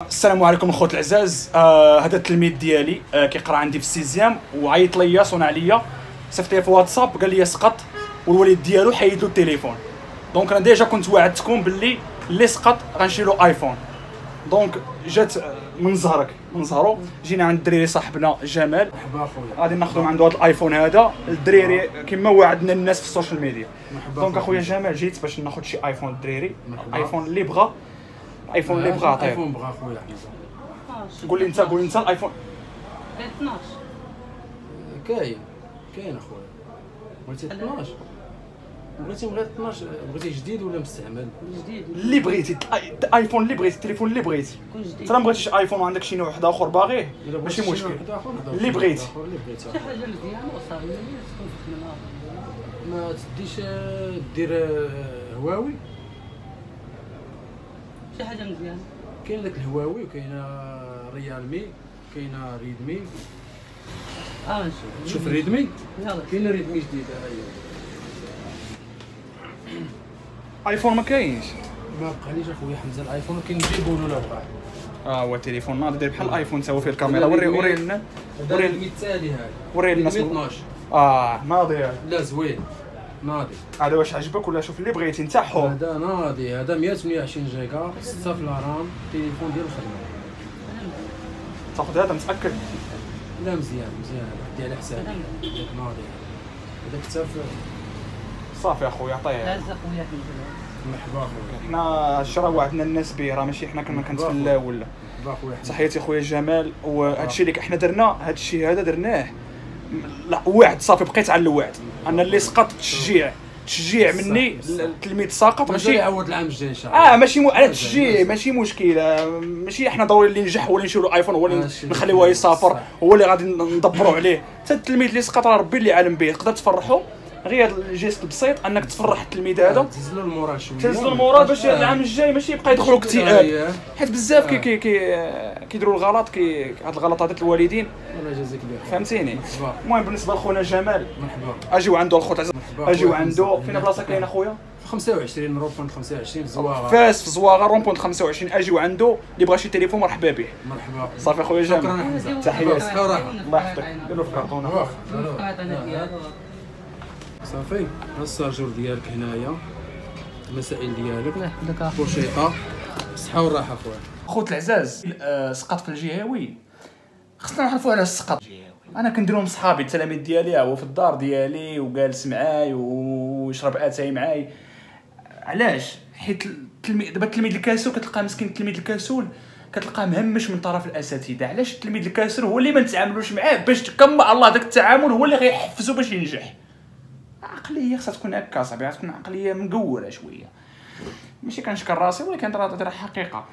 السلام عليكم الخوت العزاز. هذا التلميذ ديالي كيقرا عندي في السيزيام وعيط ليا صون عليا صيفط لي في واتساب قال لي سقط والوالد ديالو حيد له التليفون. دونك انا ديجا كنت وعدتكم باللي اللي سقط غنشري له ايفون. دونك جات من زهرو جينا عند الدريري صاحبنا جمال مرحبا اخويا غادي ناخذ من عنده هذا الايفون هذا الدريري كما وعدنا الناس في السوشيال ميديا. دونك اخويا جمال جيت باش ناخذ شي ايفون الدريري ايفون اللي بغى الايفون اللي بغى عطيه. ايفون بغا اخويا حمزه. قول لي انت الايفون 12 كاين اخويا. بغيتي 12 بغيتي من غير 12 بغيتي جديد ولا مستعمل؟ جديد اللي بغيتي الايفون اللي بغيتي التليفون اللي بغيتي. انت ما بغيتيش ايفون وعندك شي نوع واحد اخر باغيه ماشي مشكل اللي بغيتي. شي حاجه مزيانه وصافي تكون في الخدمه. ما تديش دير هواوي. شي حاجه مزيانه كاين داك الهواوي وكاينه ريالمي كاينه ريدمي. نشوف شوف ريدمي يلاه كاينه ريدمي جديده هي. ايفون ما كاينش. ما بقاليش اخويا حمزه الايفون كنجيبو له لا بقى. هو تليفون ناضي داير بحال الايفون تا هو فيه الكاميرا. وري لنا ريدمي التالي هذا وري الناس 12 ناضي لا زوين ناضي. هذا واش عجبك ولا شوف اللي بغيتي انت حر. هذا ناضي هذا 128 جيجا 6 في الرام تليفون ديال الخدمه. تاخذ هذا متاكد؟ لا مزيان دي على حسابي داك ناضي هذاك حتى صافي اخويا عطيه. لازق ويا مرحبا اخويا. حنا الشرا وعدنا الناس به راه ماشي حنا كنا كنتفلاو ولا. مرحبا اخويا. تحياتي خويا جمال. وهادشي اللي حنا درنا هادشي هذا درناه لا وعد صافي بقيت على الوعد. انا اللي سقط تشجيع مني التلميذ ساقط ماشي ماشي يعوض العام الجاي ان شاء الله. ماشي على تشجيع ماشي مشكل. ماشي احنا ضروري اللي ينجح هو اللي نشرو له ايفون هو اللي نخليوه يسافر هو اللي غادي ندبروا عليه. حتى التلميذ اللي سقط راه ربي اللي عالم به تقدر تفرحوا غير هذا الجيست البسيط انك تفرح التلميذ هذا تهزلو المورال شويه تهزلو المورال باش العام الجاي ماشي يبقى يدخلوا اكتئاب. حيت بزاف كيديروا الغلط هاد الغلط هذاك الوالدين. الله يجازيك بخير فهمتيني. المهم بالنسبه لخونا جمال مرحبا اجيو عنده الخوت عزيز اجيو عنده فين بلاصه كاين اخويا في 25 روبون 25 زواغه فاس في زواغه رومبون 25 اجيو عنده اللي بغى شي تليفون مرحبا به. مرحبا صافي اخويا جمال شكرا حمزه. تحياتي صراحه الله يحفظك ديروا في كرتونه. صافي ها السارجور ديالك هنايا المسائل ديالك الله يحفظك بوشيطه بالصحه والراحه اخويا. خوت العزاز سقط في الجهوي خصنا نعرفوا على السقط. انا كنديرهم صحابي التلاميذ ديالي هو في الدار ديالي وجالس معاي ويشرب اتاي معاي. علاش؟ حيت دابا التلميذ الكاسول كتلقى مسكين التلميذ الكاسول كتلقاه مهمش من طرف الاساتذه. علاش؟ التلميذ الكاسول هو اللي ما نتعاملوش معاه باش كما الله داك التعامل هو اللي غيحفزو باش ينجح. عقليه خصها تكون هكا صاحبي تكون عقليه مقوره شويه. ماشي كنشكر راسي ولكن راه حقيقه.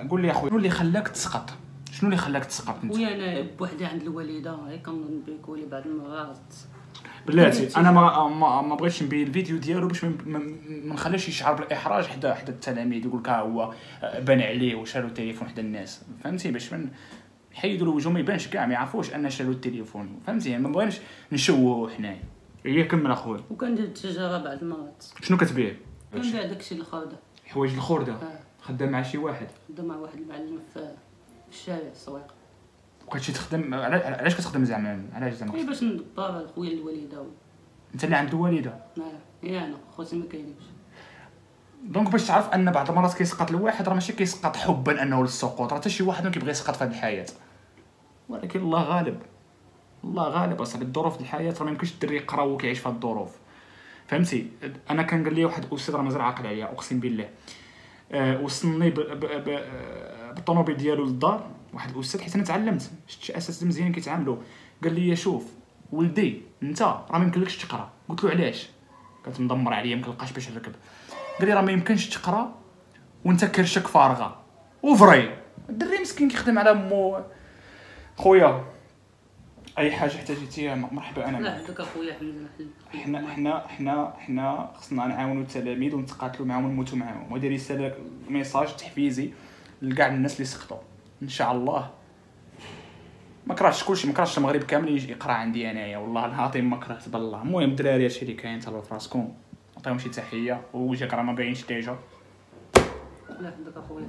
قول لي اخويا شنو اللي خلاك تسقط؟ شنو اللي خلاك تسقط انت؟ ويا انا بوحدي عند الوالده هي كنبيكو لي بعض المرات. بلاتي انا ما بغيتش نبين الفيديو ديالو باش ما نخليش يشعر بالاحراج حدا التلاميذ يقول لك هو بان عليه وشالو التليفون حدا الناس. فهمتي باش من يحيدوا له وجهه ما يبانش كاع ما يعرفوش ان شالو التليفون. فهمتي ما بغيناش نشوهوا حنايا. هي كمل اخويا. وكندير التجاره بعض المرات. شنو كتبيع؟ كنبيع داكشي الخرده حوايج الخرده. خدام مع شي واحد؟ خدام مع واحد المعلم في الشارع السويق. وكتمشي تخدم علاش كتخدم زعما علاش زعما؟ باش ندبر خويا الوالده. انت اللي عند الوالده؟ هي انا خوتي ما كاينينش. دونك باش تعرف ان بعض المرات كيسقط الواحد راه ماشي كيسقط حبا انه للسقوط راه حتى شي واحد ما كيبغي يسقط في هذه الحياه ولكن الله غالب. الله غالب اصاحبي. الظروف ديال الحياه راه ما يمكنش الدري يقرا وهو كيعيش في هذه الظروف. فهمتي انا كان قال لي واحد الاستاذ راه مازال عاقل عليا اقسم بالله. وصلني بالطوموبيل ديالو للدار واحد الاستاذ حيت انا تعلمت شفت شي اساتذه مزيان كيتعاملوا. قال لي شوف ولدي انت راه ما يمكنلكش تقرا. قلت له علاش؟ كانت مدمر عليا ما كنلقاش باش نركب. قال لي راه ما يمكنش تقرا وانت كرشك فارغه وفري. الدري مسكين كيخدم على مو. خويا اي حاجه احتاجتيها مرحبا انا. لا عندك اخويا حنا خصنا نعاونوا التلاميذ ونتقاتلوا معاهم ونموتوا معاهم. وهذه رساله ميساج تحفيزي لكاع الناس اللي سقطوا. ان شاء الله ما كرهتش كلشي ما كرهتش المغرب كامل يجي يقرا عندي انايا والله العظيم ما كرهت بالله. المهم الدراري هادشي اللي كاين تهلاو في راسكم عطيهم شي تحيه ووجهك راه ما باينش ديجا الله يحفظك اخويا.